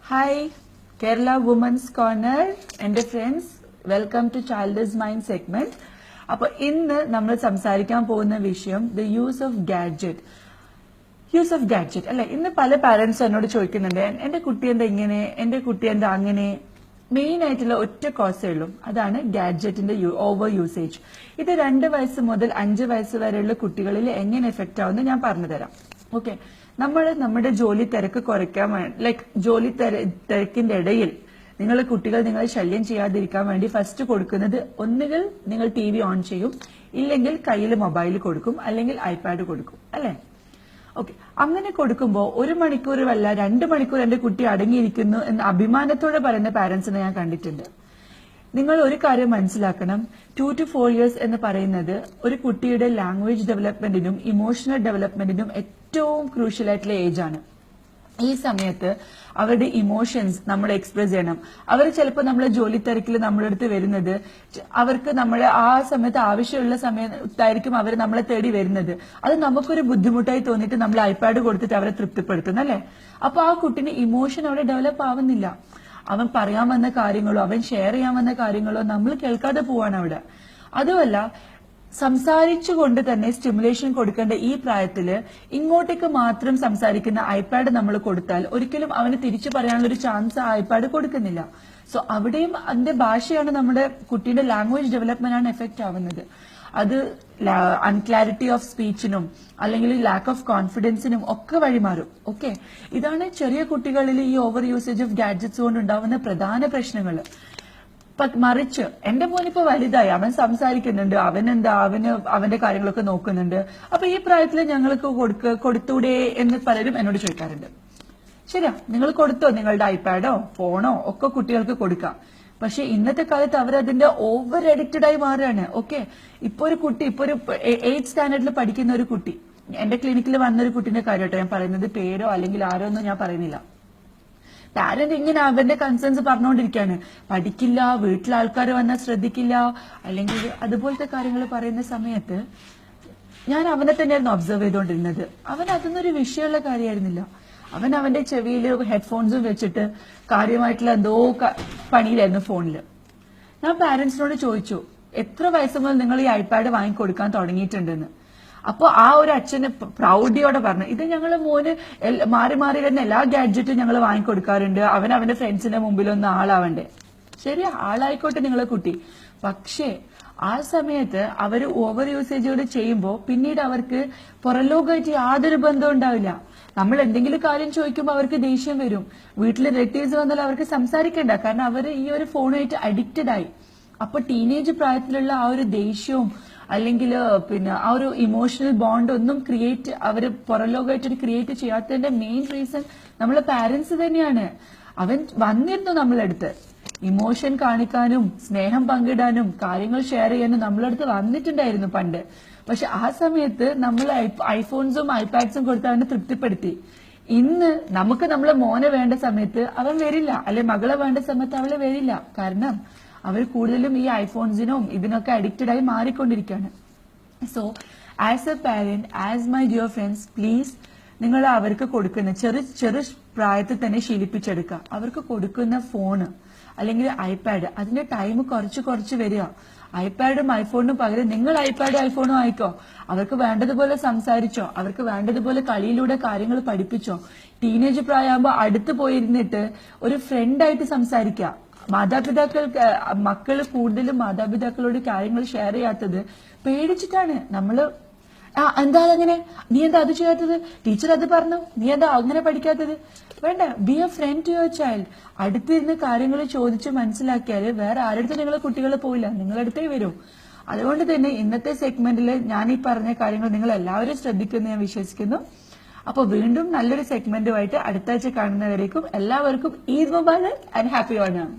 Hi, Kerala Women's Corner and friends, welcome to Childish Mind segment. അപ്പോൾ ഇന്ന് നമ്മൾ സംസാരിക്കാൻ പോകുന്ന വിഷയം ദ യൂസ് ഓഫ് ഗാഡ്ജറ്റ് അല്ലെ. ഇന്ന് പല പാരന്റ്സ് എന്നോട് ചോദിക്കുന്നുണ്ട്, എന്റെ കുട്ടി എന്താ ഇങ്ങനെ, എന്റെ കുട്ടി എന്താ അങ്ങനെ. മെയിൻ ആയിട്ടുള്ള ഒറ്റ കോസേ ഉള്ളൂ, അതാണ് ഗാഡ്ജറ്റിന്റെ ഓവർ യൂസേജ്. ഇത് 2 വയസ്സ് മുതൽ 5 വയസ്സ് വരെയുള്ള കുട്ടികളിൽ എങ്ങനെ എഫക്ട് ആവുമെന്ന് ഞാൻ പറഞ്ഞു തരാം. ഓക്കെ, നമ്മുടെ ജോലി തിരക്ക് കുറയ്ക്കാൻ വേണ്ടി, ലൈക്ക് ജോലി തിരക്കിന്റെ ഇടയിൽ കുട്ടികൾ നിങ്ങളെ ശല്യം ചെയ്യാതിരിക്കാൻ വേണ്ടി ഫസ്റ്റ് കൊടുക്കുന്നത് ഒന്നുകിൽ നിങ്ങൾ TV ഓൺ ചെയ്യും, ഇല്ലെങ്കിൽ കയ്യിൽ മൊബൈൽ കൊടുക്കും, അല്ലെങ്കിൽ ഐപാഡ് കൊടുക്കും അല്ലെ. ഓക്കെ, അങ്ങനെ കൊടുക്കുമ്പോൾ 1 മണിക്കൂറുമല്ല 2 മണിക്കൂർ എന്റെ കുട്ടി അടങ്ങിയിരിക്കുന്നു എന്ന് അഭിമാനത്തോടെ പറയുന്ന പാരന്റ്സിനെ ഞാൻ കണ്ടിട്ടുണ്ട്. നിങ്ങൾ ഒരു കാര്യം മനസ്സിലാക്കണം, 2 to 4 years എന്ന് പറയുന്നത് ഒരു കുട്ടിയുടെ ലാംഗ്വേജ് ഡെവലപ്മെന്റിനും ഇമോഷണൽ ഡെവലപ്മെന്റിനും ഏറ്റവും ക്രൂഷ്യൽ ആയിട്ടുള്ള ഏജ് ആണ്. ഈ സമയത്ത് അവരുടെ ഇമോഷൻസ് നമ്മൾ എക്സ്പ്രസ് ചെയ്യണം. അവർ ചിലപ്പോൾ നമ്മളെ ജോലി തിരക്കിൽ നമ്മുടെ അടുത്ത് വരുന്നത്, അവർക്ക് നമ്മളെ ആ സമയത്ത് ആവശ്യമുള്ള സമയത്തായിരിക്കും അവർ നമ്മളെ തേടി വരുന്നത്. അത് നമുക്കൊരു ബുദ്ധിമുട്ടായി തോന്നിയിട്ട് നമ്മൾ ഐപാഡ് കൊടുത്തിട്ട് അവരെ തൃപ്തിപ്പെടുത്തുന്നു അല്ലെ. അപ്പൊ ആ കുട്ടിന് ഇമോഷൻ അവിടെ ഡെവലപ്പ് ആവുന്നില്ല. അവൻ പറയാൻ വന്ന കാര്യങ്ങളോ അവൻ ഷെയർ ചെയ്യാൻ വന്ന കാര്യങ്ങളോ നമ്മൾ കേൾക്കാതെ പോവാണ് അവിടെ. അതുമല്ല, സംസാരിച്ചുകൊണ്ട് തന്നെ സ്റ്റിമുലേഷൻ കൊടുക്കേണ്ട ഈ പ്രായത്തില് ഇങ്ങോട്ടേക്ക് മാത്രം സംസാരിക്കുന്ന ഐപാഡ് നമ്മൾ കൊടുത്താൽ ഒരിക്കലും അവന് തിരിച്ചു പറയാനുള്ള ഒരു ചാൻസ് ആ ഐപാഡ് കൊടുക്കുന്നില്ല. സോ അവിടെയും അതിന്റെ ഭാഷയാണ് നമ്മുടെ കുട്ടിയുടെ ലാംഗ്വേജ് ഡെവലപ്മെന്റ് ആണ് എഫക്ട് ആവുന്നത്. അത് അൺക്ലാരിറ്റി ഓഫ് സ്പീച്ചിനും അല്ലെങ്കിൽ ലാക്ക് ഓഫ് കോൺഫിഡൻസിനും ഒക്കെ വഴിമാറും. ഓക്കെ, ഇതാണ് ചെറിയ കുട്ടികളിൽ ഈ ഓവർ യൂസേജ് ഓഫ് ഗാഡ്ജറ്റ്സ് കൊണ്ട് ഉണ്ടാവുന്ന പ്രധാന പ്രശ്നങ്ങൾ. മറിച്ച് എന്റെ മോനിപ്പോ വലുതായി, അവൻ സംസാരിക്കുന്നുണ്ട്, അവന്റെ കാര്യങ്ങളൊക്കെ നോക്കുന്നുണ്ട്, അപ്പൊ ഈ പ്രായത്തിൽ ഞങ്ങൾക്ക് കൊടുത്തൂടെ എന്ന് പലരും എന്നോട് ചോദിക്കാറുണ്ട്. ശരിയാ, നിങ്ങൾ കൊടുത്തോ, നിങ്ങളുടെ ഐപാഡോ ഫോണോ ഒക്കെ കുട്ടികൾക്ക് കൊടുക്കാം. പക്ഷെ ഇന്നത്തെ കാലത്ത് അവരതിന്റെ ഓവർ അഡിക്റ്റഡ് ആയി മാറുകയാണ്. ഓക്കെ, ഇപ്പൊ ഒരു 8th സ്റ്റാൻഡേർഡിൽ പഠിക്കുന്ന ഒരു കുട്ടി, എന്റെ ക്ലിനിക്കിൽ വന്നൊരു കുട്ടിന്റെ കാര്യമായിട്ടോ ഞാൻ പറയുന്നത്, പേരോ അല്ലെങ്കിൽ ആരോ ഒന്നും ഞാൻ പറയുന്നില്ല. പാരന്റ് ഇങ്ങനെ അവന്റെ കൺസേൺസ് പറഞ്ഞുകൊണ്ടിരിക്കുകയാണ്, പഠിക്കില്ല, വീട്ടിലെ ആൾക്കാർ വന്നാൽ ശ്രദ്ധിക്കില്ല, അല്ലെങ്കിൽ അതുപോലത്തെ കാര്യങ്ങൾ പറയുന്ന സമയത്ത് ഞാൻ അവനെ തന്നെയായിരുന്നു ഒബ്സർവ് ചെയ്തുകൊണ്ടിരുന്നത്. അവൻ അതൊന്നും ഒരു വിഷയമുള്ള കാര്യമായിരുന്നില്ല. അവൻ അവന്റെ ചെവിയിൽ ഹെഡ്ഫോൺസും വെച്ചിട്ട് കാര്യമായിട്ടുള്ള എന്തോ പണിയിലായിരുന്നു ഫോണില്. ഞാൻ പാരന്റ്സിനോട് ചോദിച്ചു, എത്ര വയസ്സ് മുതൽ നിങ്ങൾ ഈ ഐപാഡ് വാങ്ങിക്കൊടുക്കാൻ തുടങ്ങിയിട്ടുണ്ടെന്ന്. അപ്പൊ ആ ഒരു അച്ഛന് പ്രൗഡിയോടെ പറഞ്ഞു, ഇത് ഞങ്ങള് മോന് മാറി മാറി വരുന്ന എല്ലാ ഗാഡ്ജറ്റും ഞങ്ങൾ വാങ്ങിക്കൊടുക്കാറുണ്ട്, അവന്റെ ഫ്രണ്ട്സിന്റെ മുമ്പിലൊന്നും ആളാവണ്ടേ. ശരിയാ, ആളായിക്കോട്ടെ നിങ്ങളെ കുട്ടി. പക്ഷേ ആ സമയത്ത് അവര് ഓവർ യൂസേജോട് ചെയ്യുമ്പോൾ പിന്നീട് അവർക്ക് പുറംലോകമായിട്ട് യാതൊരു ബന്ധവും ഉണ്ടാവില്ല. നമ്മൾ എന്തെങ്കിലും കാര്യം ചോദിക്കുമ്പോൾ അവർക്ക് ദേഷ്യം വരും. വീട്ടിൽ റിലേറ്റീവ്സ് വന്നാൽ അവർക്ക് സംസാരിക്കണ്ട, കാരണം അവർ ഈ ഒരു ഫോണുമായിട്ട് അഡിക്റ്റഡ് ആയി. അപ്പൊ ടീനേജ് പ്രായത്തിലുള്ള ആ ഒരു ദേഷ്യവും അല്ലെങ്കിൽ ആ ഒരു ഇമോഷണൽ ബോണ്ട് ഒന്നും അവര് പുറംലോകമായിട്ട് ക്രിയേറ്റ് ചെയ്യാത്തതിന്റെ മെയിൻ റീസൺ നമ്മളെ പാരന്റ്സ് തന്നെയാണ്. അവൻ വന്നിരുന്നു നമ്മളടുത്ത് ഇമോഷൻ കാണിക്കാനും സ്നേഹം പങ്കിടാനും കാര്യങ്ങൾ ഷെയർ ചെയ്യാനും നമ്മളടുത്ത് വന്നിട്ടുണ്ടായിരുന്നു പണ്ട്. പക്ഷെ ആ സമയത്ത് നമ്മൾ ഐഫോൺസും ഐപാഡ്സും കൊടുത്ത് അവനെ തൃപ്തിപ്പെടുത്തി. ഇന്ന് നമുക്ക് നമ്മളെ മോനെ വേണ്ട സമയത്ത് അവൻ വരില്ല, അല്ലെ മകളെ വേണ്ട സമയത്ത് അവളെ വരില്ല. കാരണം അവർ കൂടുതലും ഈ ഐഫോൺസിനും ഇതിനൊക്കെ അഡിക്റ്റഡ് ആയി മാറിക്കൊണ്ടിരിക്കുകയാണ്. So as A parent, as my dear friends, please നിങ്ങൾ അവർക്ക് കൊടുക്കുന്ന ചെറു പ്രായത്തിൽ തന്നെ ശീലിപ്പിച്ചെടുക്കുക. അവർക്ക് കൊടുക്കുന്ന ഫോണ് അല്ലെങ്കിൽ ഐപാഡ്, അതിന്റെ ടൈം കുറച്ച് വരിക. ഐപാഡും ഐഫോണിനും പകരം നിങ്ങൾ ഐപാഡും ഐഫോണും ആയിക്കോ. അവർക്ക് വേണ്ടതുപോലെ സംസാരിച്ചോ, അവർക്ക് വേണ്ടതുപോലെ കളിയിലൂടെ കാര്യങ്ങൾ പഠിപ്പിച്ചോ. ടീനേജ് പ്രായമാകുമ്പോൾ അടുത്ത് പോയിരുന്നിട്ട് ഒരു ഫ്രണ്ടായിട്ട് സംസാരിക്കുക. മക്കള് കൂടുതലും മാതാപിതാക്കളോട് കാര്യങ്ങൾ ഷെയർ ചെയ്യാത്തത് പേടിച്ചിട്ടാണ്. എന്താ അതങ്ങനെ, നീ എന്താ അത് ചെയ്യാത്തത്, ടീച്ചർ അത് പറഞ്ഞു, നീ എന്താ അങ്ങനെ പഠിക്കാത്തത്. വേണ്ട, be a friend to your child. അടുത്തിരുന്ന് കാര്യങ്ങൾ ചോദിച്ച് മനസ്സിലാക്കിയാൽ വേറെ ആരുടെ നിങ്ങളെ കുട്ടികൾ പോയില്ല, നിങ്ങളടുത്തേ വരൂ. അതുകൊണ്ട് തന്നെ ഇന്നത്തെ സെഗ്മെന്റിൽ ഞാൻ ഈ പറഞ്ഞ കാര്യങ്ങൾ നിങ്ങൾ എല്ലാവരും ശ്രദ്ധിക്കുമെന്ന് ഞാൻ വിശ്വസിക്കുന്നു. അപ്പൊ വീണ്ടും നല്ലൊരു സെഗ്മെന്റുമായിട്ട് അടുത്താഴ്ച കാണുന്നവരേക്കും എല്ലാവർക്കും ഈദ് മുബാറക് ആൻഡ് ഹാപ്പി ഓണം.